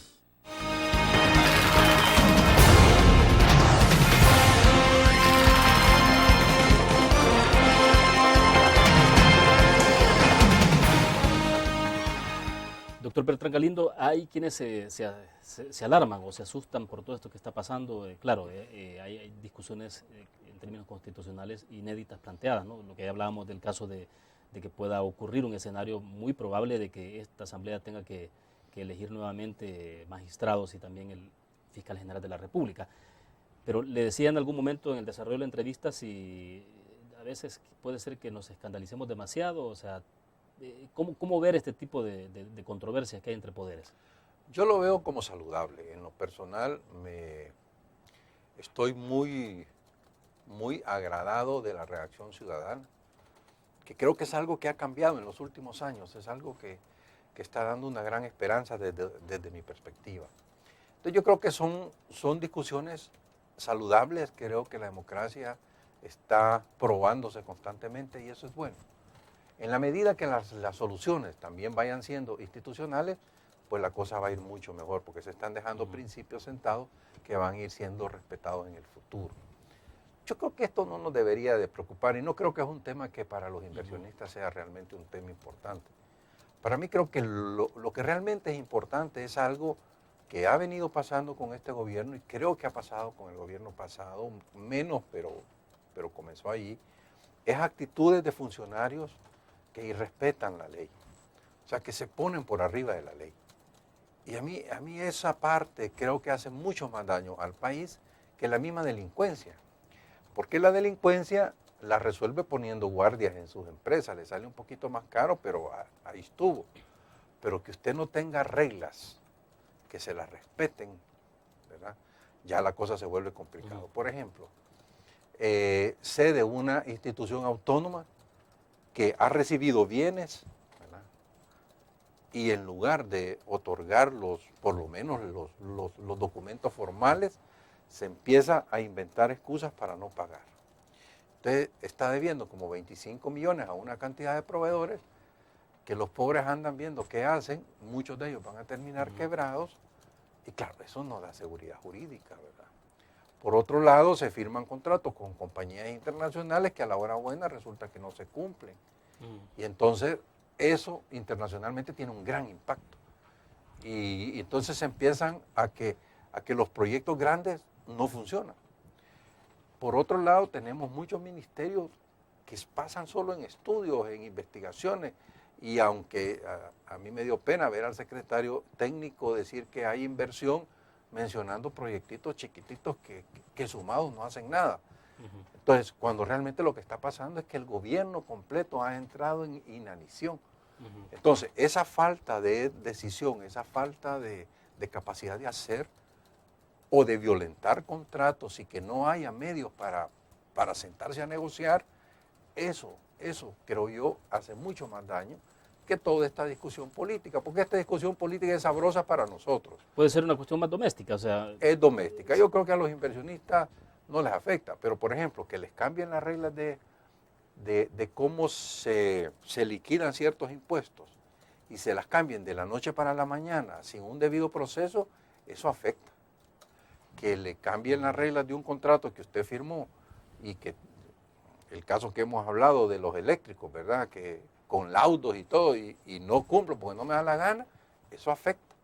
Doctor Bertrán Galindo, hay quienes se alarman o se asustan por todo esto que está pasando. Claro, hay discusiones en términos constitucionales inéditas planteadas, ¿no? Lo que ya hablábamos del caso de que pueda ocurrir un escenario muy probable de que esta Asamblea tenga que elegir nuevamente magistrados y también el fiscal general de la República. Pero le decía en algún momento en el desarrollo de la entrevista si a veces puede ser que nos escandalicemos demasiado, o sea, ¿cómo ver este tipo de controversias que hay entre poderes? Yo lo veo como saludable. En lo personal, estoy muy agradado de la reacción ciudadana, que creo que es algo que ha cambiado en los últimos años, es algo que está dando una gran esperanza desde mi perspectiva. Entonces yo creo que son discusiones saludables, creo que la democracia está probándose constantemente y eso es bueno. En la medida que las soluciones también vayan siendo institucionales, pues la cosa va a ir mucho mejor, porque se están dejando principios sentados que van a ir siendo respetados en el futuro. Yo creo que esto no nos debería de preocupar y no creo que es un tema que para los inversionistas sea realmente un tema importante. Para mí creo que lo que realmente es importante es algo que ha venido pasando con este gobierno y creo que ha pasado con el gobierno pasado, menos, pero comenzó allí, es actitudes de funcionarios que irrespetan la ley, o sea, que se ponen por arriba de la ley. Y a mí esa parte creo que hace mucho más daño al país que la misma delincuencia, porque la delincuencia la resuelve poniendo guardias en sus empresas, le sale un poquito más caro, pero ahí estuvo. Pero que usted no tenga reglas, que se las respeten, ¿verdad? Ya la cosa se vuelve complicada. Por ejemplo, sé de una institución autónoma que ha recibido bienes, ¿verdad? Y en lugar de otorgar por lo menos los documentos formales, se empieza a inventar excusas para no pagar. Usted está debiendo como 25 millones a una cantidad de proveedores que los pobres andan viendo qué hacen, muchos de ellos van a terminar quebrados y claro, eso no da seguridad jurídica, ¿verdad? Por otro lado, se firman contratos con compañías internacionales que a la hora buena resulta que no se cumplen. Y entonces eso internacionalmente tiene un gran impacto. Y entonces se empiezan a que los proyectos grandes no funcionan. Por otro lado, tenemos muchos ministerios que pasan solo en estudios, en investigaciones, y aunque a mí me dio pena ver al secretario técnico decir que hay inversión, mencionando proyectitos chiquititos que sumados no hacen nada. Entonces, cuando realmente lo que está pasando es que el gobierno completo ha entrado en inanición. Entonces, esa falta de decisión, esa falta de capacidad de hacer, o de violentar contratos y que no haya medios para sentarse a negociar, eso creo yo hace mucho más daño que toda esta discusión política, porque esta discusión política es sabrosa para nosotros. Puede ser una cuestión más doméstica, o sea... Es doméstica, yo creo que a los inversionistas no les afecta, pero por ejemplo, que les cambien las reglas de cómo se liquidan ciertos impuestos y se las cambien de la noche para la mañana sin un debido proceso, eso afecta. Que le cambien las reglas de un contrato que usted firmó y que el caso que hemos hablado de los eléctricos, ¿verdad? Que con laudos y todo y no cumplo porque no me da la gana, eso afecta.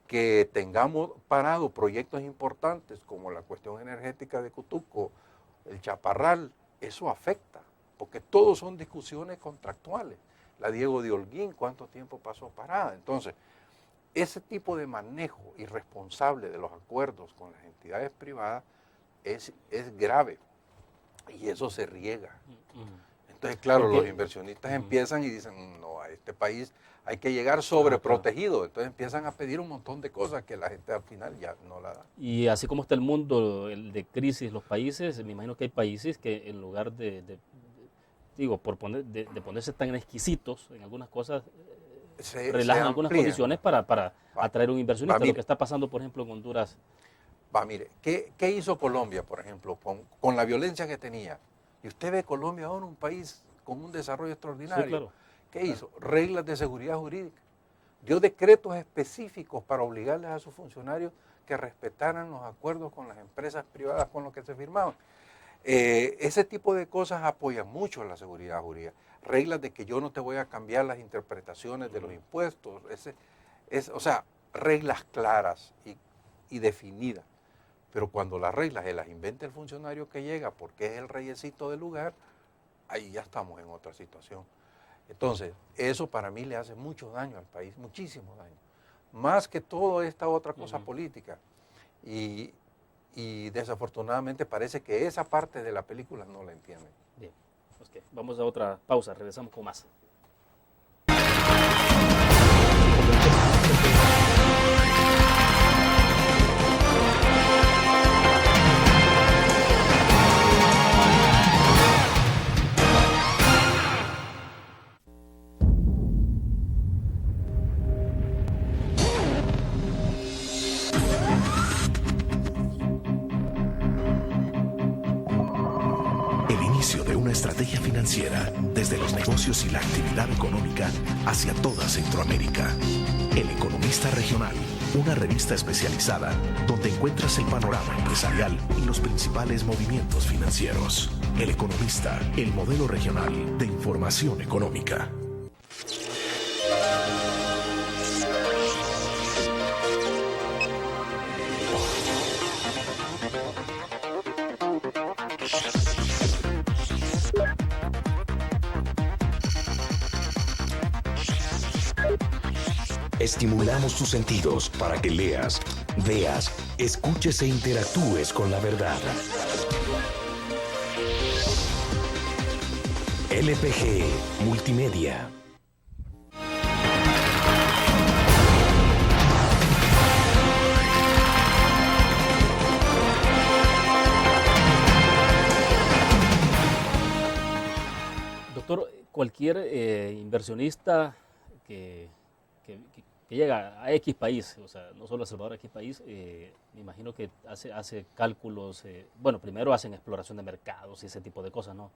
Que tengamos parado proyectos importantes como la cuestión energética de Cutuco, el Chaparral, eso afecta, porque todos son discusiones contractuales. La Diego de Holguín, ¿cuánto tiempo pasó parada? Entonces, ese tipo de manejo irresponsable de los acuerdos con las entidades privadas es grave y eso se riega. Entonces, claro, los inversionistas empiezan y dicen, no, a este país hay que llegar sobreprotegido. Entonces empiezan a pedir un montón de cosas que la gente al final ya no la da. Y así como está el mundo de crisis, los países, me imagino que hay países que en lugar de ponerse tan exquisitos en algunas cosas, relajan algunas condiciones para atraer un inversionista. Lo que está pasando, por ejemplo, en Honduras. Mire, ¿qué hizo Colombia, por ejemplo, con la violencia que tenía? Y usted ve Colombia ahora un país con un desarrollo extraordinario. Sí, claro. ¿Qué hizo? Reglas de seguridad jurídica. Dio decretos específicos para obligarles a sus funcionarios que respetaran los acuerdos con las empresas privadas con los que se firmaban. Ese tipo de cosas apoyan mucho la seguridad jurídica. Reglas de que yo no te voy a cambiar las interpretaciones de los impuestos. O sea, reglas claras y definidas. Pero cuando las reglas se las inventa el funcionario que llega porque es el reyecito del lugar, ahí ya estamos en otra situación. Entonces, eso para mí le hace mucho daño al país, muchísimo daño. Más que toda esta otra cosa política. Y desafortunadamente parece que esa parte de la película no la entienden. Bien, okay. Vamos a otra pausa, regresamos con más. estrategia financiera desde los negocios y la actividad económica hacia toda Centroamérica. El Economista Regional, una revista especializada donde encuentras el panorama empresarial y los principales movimientos financieros. El Economista, el modelo regional de información económica. Estimulamos tus sentidos para que leas, veas, escuches e interactúes con la verdad. LPG Multimedia. Doctor, cualquier inversionista que llega a X país, o sea, no solo a Salvador, a X país, me imagino que hace cálculos, bueno, primero hacen exploración de mercados y ese tipo de cosas, ¿no?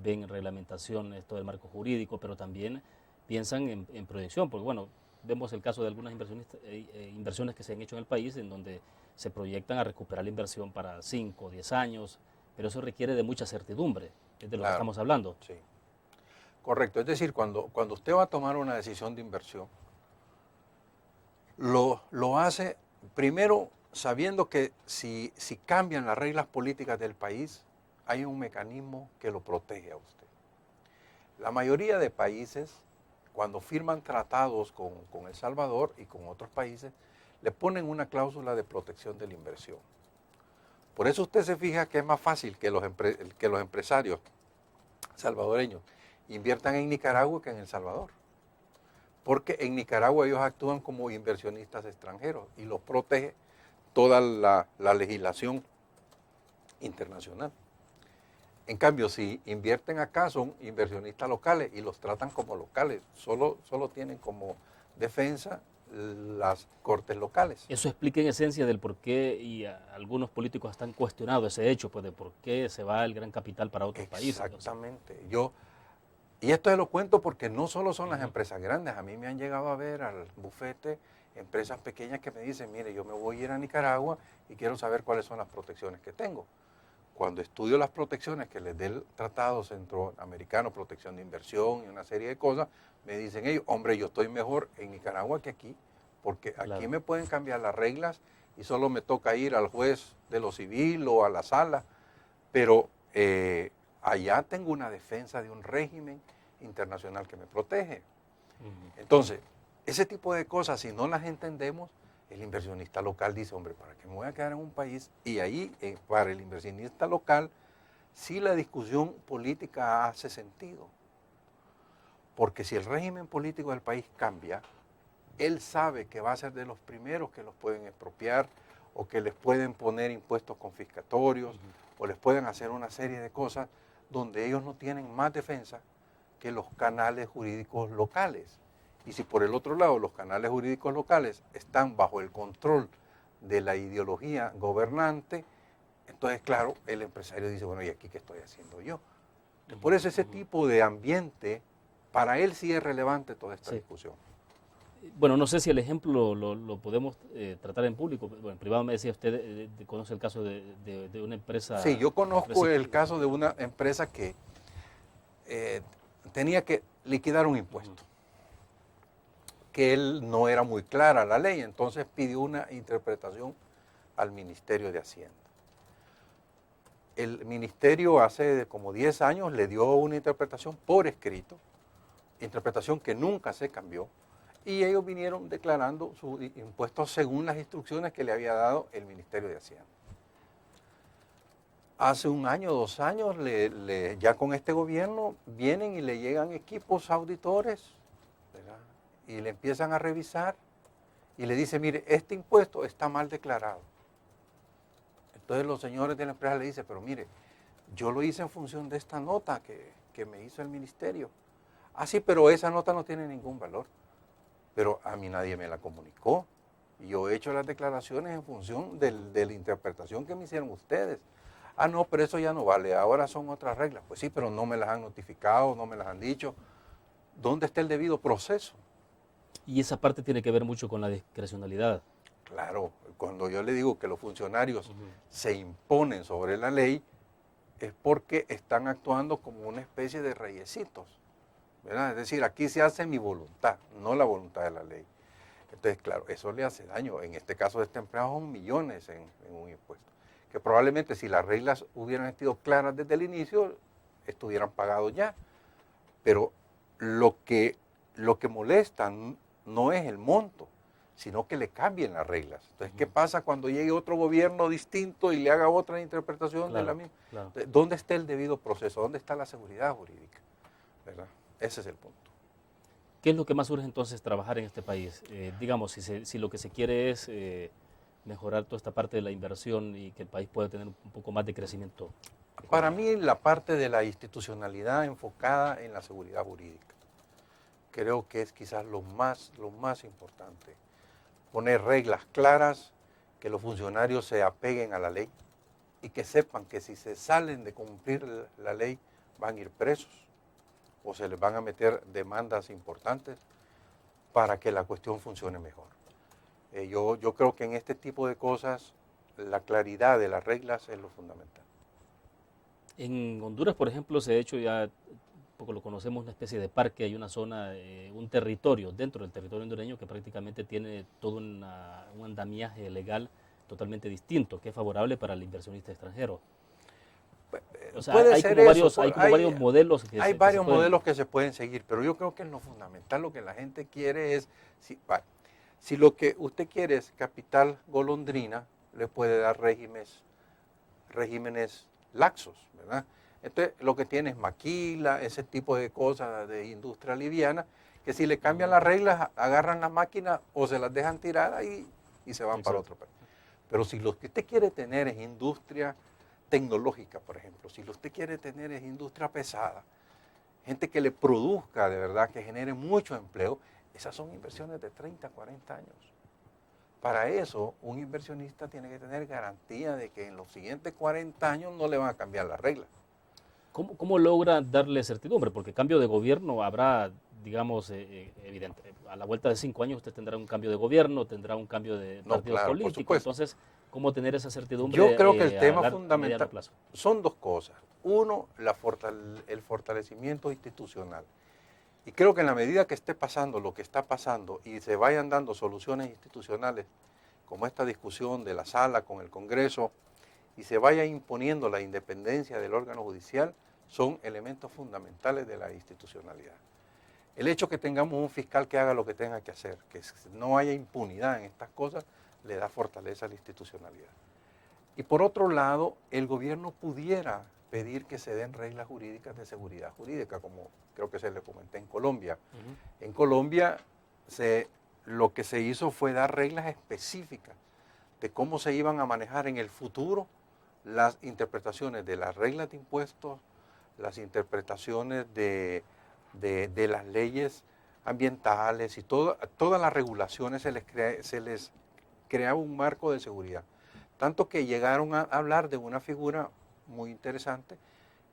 Ven reglamentaciones, todo el marco jurídico, pero también piensan en proyección, porque bueno, vemos el caso de algunas inversiones que se han hecho en el país en donde se proyectan a recuperar la inversión para 5 o 10 años, pero eso requiere de mucha certidumbre, es de lo que estamos hablando. Sí, correcto. Es decir, cuando usted va a tomar una decisión de inversión, lo hace primero sabiendo que si cambian las reglas políticas del país, hay un mecanismo que lo protege a usted. La mayoría de países, cuando firman tratados con El Salvador y con otros países, le ponen una cláusula de protección de la inversión. Por eso usted se fija que es más fácil que los empresarios salvadoreños inviertan en Nicaragua que en El Salvador. Porque en Nicaragua ellos actúan como inversionistas extranjeros y los protege toda la legislación internacional. En cambio, si invierten acá, son inversionistas locales y los tratan como locales. Solo tienen como defensa las cortes locales. Eso explica en esencia del por qué, y algunos políticos están cuestionado ese hecho, pues de por qué se va el gran capital para otros países. Exactamente. Y esto se lo cuento porque no solo son las empresas grandes, a mí me han llegado a ver al bufete empresas pequeñas que me dicen, mire, yo me voy a ir a Nicaragua y quiero saber cuáles son las protecciones que tengo. Cuando estudio las protecciones que les dé el Tratado Centroamericano, protección de inversión y una serie de cosas, me dicen ellos, hombre, yo estoy mejor en Nicaragua que aquí, porque aquí me pueden cambiar las reglas y solo me toca ir al juez de lo civil o a la sala, pero allá tengo una defensa de un régimen internacional que me protege. Entonces, ese tipo de cosas, si no las entendemos, el inversionista local dice, hombre, ¿para qué me voy a quedar en un país? Y ahí, para el inversionista local, sí la discusión política hace sentido. Porque si el régimen político del país cambia, él sabe que va a ser de los primeros que los pueden expropiar o que les pueden poner impuestos confiscatorios o les pueden hacer una serie de cosas donde ellos no tienen más defensa que los canales jurídicos locales. Y si por el otro lado los canales jurídicos locales están bajo el control de la ideología gobernante, entonces claro, el empresario dice, bueno, ¿y aquí qué estoy haciendo yo? Por eso ese tipo de ambiente, para él sí es relevante toda esta discusión. Bueno, no sé si el ejemplo lo podemos tratar en público. Bueno, en privado me decía usted, conoce el caso de una empresa. Sí, yo conozco el caso de una empresa que tenía que liquidar un impuesto, que él no era muy clara la ley, entonces pidió una interpretación al Ministerio de Hacienda. El ministerio hace como 10 años le dio una interpretación por escrito, interpretación que nunca se cambió, y ellos vinieron declarando sus impuestos según las instrucciones que le había dado el Ministerio de Hacienda. Hace un año, 2 años, ya con este gobierno, vienen y le llegan equipos auditores, ¿verdad? Y le empiezan a revisar y le dicen, mire, este impuesto está mal declarado. Entonces los señores de la empresa le dicen, pero mire, yo lo hice en función de esta nota que me hizo el ministerio. Ah, sí, pero esa nota no tiene ningún valor. Pero a mí nadie me la comunicó. Y yo he hecho las declaraciones en función de la interpretación que me hicieron ustedes. Ah, no, pero eso ya no vale, ahora son otras reglas. Pues sí, pero no me las han notificado, no me las han dicho. ¿Dónde está el debido proceso? Y esa parte tiene que ver mucho con la discrecionalidad. Claro, cuando yo le digo que los funcionarios se imponen sobre la ley, es porque están actuando como una especie de reyesitos, ¿verdad? Es decir, aquí se hace mi voluntad, no la voluntad de la ley. Entonces, claro, eso le hace daño. En este caso de este empleado son millones en un impuesto, que probablemente si las reglas hubieran sido claras desde el inicio, estuvieran pagados ya. Pero lo que molesta no es el monto, sino que le cambien las reglas. Entonces, ¿qué pasa cuando llegue otro gobierno distinto y le haga otra interpretación de la misma? Claro. ¿Dónde está el debido proceso? ¿Dónde está la seguridad jurídica? ¿Verdad? Ese es el punto. ¿Qué es lo que más urge entonces trabajar en este país? Digamos, si lo que se quiere es mejorar toda esta parte de la inversión y que el país pueda tener un poco más de crecimiento. Para mí, la parte de la institucionalidad enfocada en la seguridad jurídica, creo que es quizás lo más importante. Poner reglas claras, que los funcionarios se apeguen a la ley y que sepan que si se salen de cumplir la ley van a ir presos o se les van a meter demandas importantes para que la cuestión funcione mejor. Yo creo que en este tipo de cosas la claridad de las reglas es lo fundamental. En Honduras, por ejemplo, se ha hecho ya, poco lo conocemos, una especie de parque, hay una zona, un territorio dentro del territorio hondureño que prácticamente tiene todo un andamiaje legal totalmente distinto, que es favorable para el inversionista extranjero. O sea, hay varios modelos. Hay varios modelos que se pueden seguir, pero yo creo que en lo fundamental lo que la gente quiere es, si lo que usted quiere es capital golondrina, le puede dar regímenes laxos, ¿verdad? Entonces, lo que tiene es maquila, ese tipo de cosas de industria liviana, que si le cambian las reglas, agarran la máquina o se las dejan tiradas y se van para otro país. Pero si lo que usted quiere tener es industria tecnológica, por ejemplo, si lo que usted quiere tener es industria pesada, gente que le produzca de verdad, que genere mucho empleo, esas son inversiones de 30, 40 años. Para eso, un inversionista tiene que tener garantía de que en los siguientes 40 años no le van a cambiar las reglas. ¿Cómo logra darle certidumbre? Porque cambio de gobierno habrá, digamos, evidente. A la vuelta de 5 años usted tendrá un cambio de gobierno, tendrá un cambio de partido político. Entonces, ¿cómo tener esa certidumbre? Yo creo que el tema fundamental plazo? Son dos cosas. Uno, el fortalecimiento institucional. Y creo que en la medida que esté pasando lo que está pasando y se vayan dando soluciones institucionales, como esta discusión de la sala con el Congreso, y se vaya imponiendo la independencia del órgano judicial, son elementos fundamentales de la institucionalidad. El hecho que tengamos un fiscal que haga lo que tenga que hacer, que no haya impunidad en estas cosas, le da fortaleza a la institucionalidad. Y por otro lado, el gobierno pudiera pedir que se den reglas jurídicas de seguridad jurídica, como creo que se le comenté en Colombia. En Colombia lo que se hizo fue dar reglas específicas de cómo se iban a manejar en el futuro las interpretaciones de las reglas de impuestos, las interpretaciones de las leyes ambientales y todas las regulaciones se les creaba un marco de seguridad. Tanto que llegaron a hablar de una figura muy interesante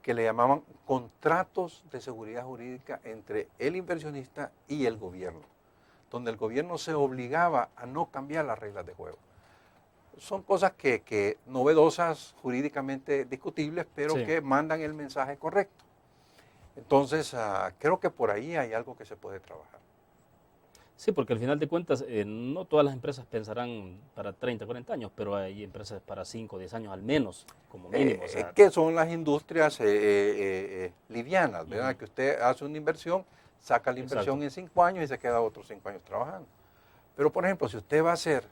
que le llamaban contratos de seguridad jurídica entre el inversionista y el gobierno, donde el gobierno se obligaba a no cambiar las reglas de juego. Son cosas que novedosas, jurídicamente discutibles, pero que mandan el mensaje correcto. Entonces, creo que por ahí hay algo que se puede trabajar. Sí, porque al final de cuentas, no todas las empresas pensarán para 30, 40 años, pero hay empresas para 5, 10 años al menos, como mínimo. Que son las industrias livianas, ¿verdad? Que usted hace una inversión, saca la inversión en 5 años y se queda otros 5 años trabajando. Pero, por ejemplo, si usted va a hacer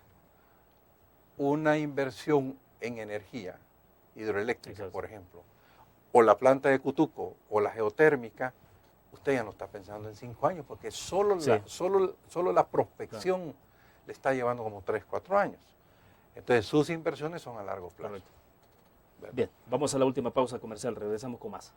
una inversión en energía hidroeléctrica, por ejemplo, o la planta de Cutuco, o la geotérmica, usted ya no está pensando en 5 años, porque solo la prospección le está llevando como 3, 4 años. Entonces, sus inversiones son a largo plazo. Correcto. Bien, vamos a la última pausa comercial, regresamos con más.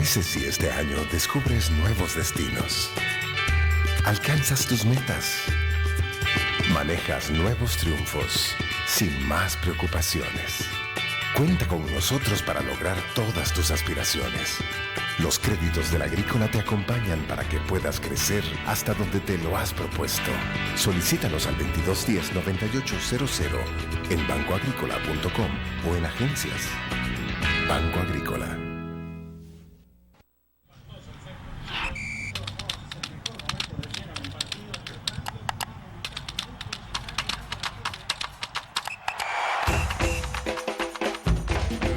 parece si este año descubres nuevos destinos? Alcanzas tus metas. Manejas nuevos triunfos sin más preocupaciones. Cuenta con nosotros para lograr todas tus aspiraciones. Los créditos de la Agrícola te acompañan para que puedas crecer hasta donde te lo has propuesto. Solicítalos al 2210-9800 en bancoagrícola.com o en agencias. Banco Agrícola.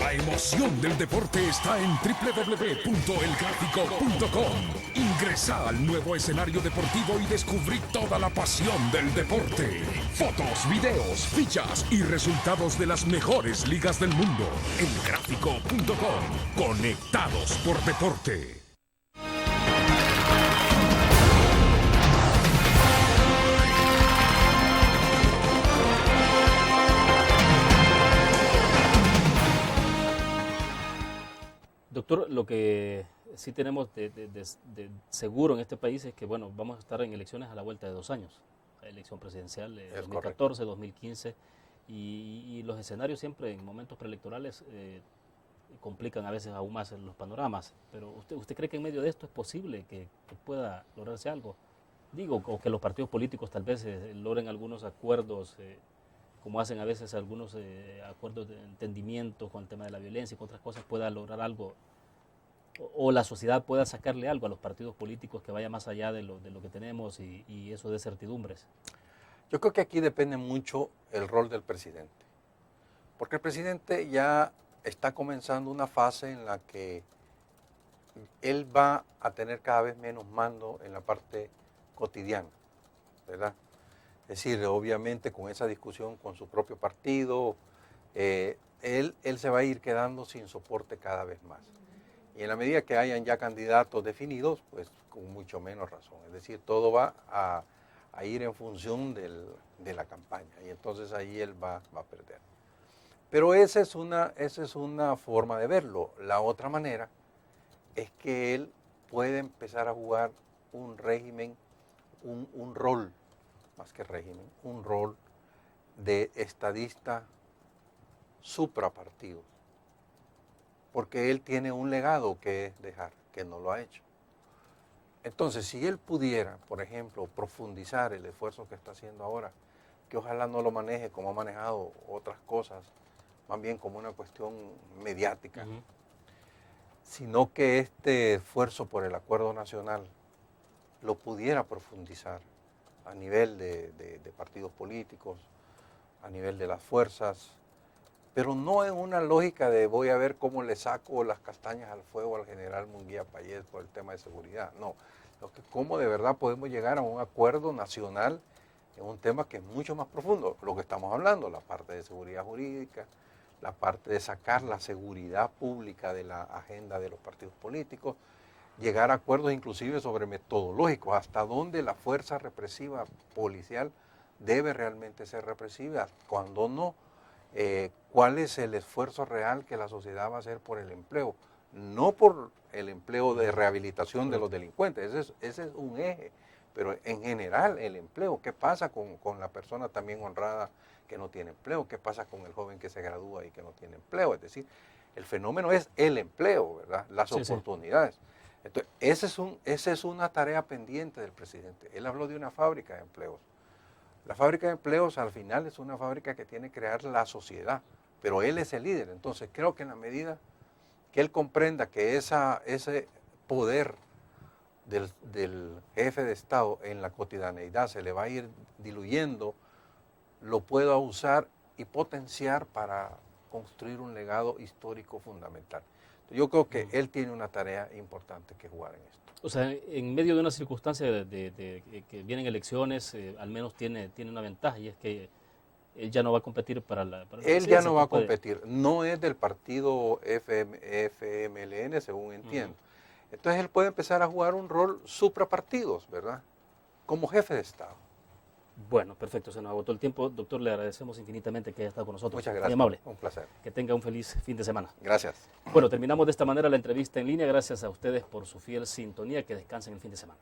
La emoción del deporte está en www.elgráfico.com. Ingresa al nuevo escenario deportivo y descubrí toda la pasión del deporte. Fotos, videos, fichas y resultados de las mejores ligas del mundo. Elgráfico.com. Conectados por deporte. Doctor, lo que sí tenemos de seguro en este país es que, bueno, vamos a estar en elecciones a la vuelta de 2 años. Elección presidencial de 2014, 2015, y los escenarios siempre en momentos preelectorales complican a veces aún más los panoramas. Pero ¿usted cree que en medio de esto es posible que pueda lograrse algo? Digo, o que los partidos políticos tal vez logren algunos acuerdos, como hacen a veces algunos acuerdos de entendimiento con el tema de la violencia y con otras cosas, pueda lograr algo, o la sociedad pueda sacarle algo a los partidos políticos que vaya más allá de lo que tenemos y eso de certidumbres. Yo creo que aquí depende mucho el rol del presidente, porque el presidente ya está comenzando una fase en la que él va a tener cada vez menos mando en la parte cotidiana, ¿verdad? Es decir, obviamente con esa discusión con su propio partido, él se va a ir quedando sin soporte cada vez más. Y en la medida que hayan ya candidatos definidos, pues con mucho menos razón. Es decir, todo va a ir en función de la campaña y entonces ahí él va a perder. Pero esa es una forma de verlo. La otra manera es que él puede empezar a jugar un régimen, un rol, más que régimen, un rol de estadista suprapartidos, porque él tiene un legado que dejar, que no lo ha hecho. Entonces, si él pudiera, por ejemplo, profundizar el esfuerzo que está haciendo ahora, que ojalá no lo maneje como ha manejado otras cosas, más bien como una cuestión mediática, sino que este esfuerzo por el acuerdo nacional lo pudiera profundizar a nivel de partidos políticos, a nivel de las fuerzas, pero no en una lógica de voy a ver cómo le saco las castañas al fuego al general Munguía Payés por el tema de seguridad. No, cómo de verdad podemos llegar a un acuerdo nacional en un tema que es mucho más profundo, lo que estamos hablando, la parte de seguridad jurídica, la parte de sacar la seguridad pública de la agenda de los partidos políticos, llegar a acuerdos inclusive sobre metodológicos, hasta dónde la fuerza represiva policial debe realmente ser represiva, cuando no, cuál es el esfuerzo real que la sociedad va a hacer por el empleo, no por el empleo de rehabilitación de los delincuentes, ese es un eje, pero en general el empleo, ¿qué pasa con la persona también honrada que no tiene empleo? ¿Qué pasa con el joven que se gradúa y que no tiene empleo? Es decir, el fenómeno es el empleo, ¿verdad? Las oportunidades. Sí. Entonces, esa es una tarea pendiente del presidente. Él habló de una fábrica de empleos. La fábrica de empleos al final es una fábrica que tiene que crear la sociedad, pero él es el líder. Entonces creo que en la medida que él comprenda que ese poder del jefe de Estado en la cotidianeidad se le va a ir diluyendo, lo pueda usar y potenciar para construir un legado histórico fundamental. Yo creo que él tiene una tarea importante que jugar en esto. O sea, en medio de una circunstancia de que vienen elecciones, al menos tiene una ventaja, y es que él ya no va a competir para la Él ya no va a competir, no es del partido FMLN, según entiendo. Entonces él puede empezar a jugar un rol suprapartidos, ¿verdad? Como jefe de Estado. Bueno, perfecto, se nos agotó el tiempo. Doctor, le agradecemos infinitamente que haya estado con nosotros. Muchas Muy gracias. amable. Un placer. Que tenga un feliz fin de semana. Gracias. Bueno, terminamos de esta manera la entrevista en línea. Gracias a ustedes por su fiel sintonía. Que descansen el fin de semana.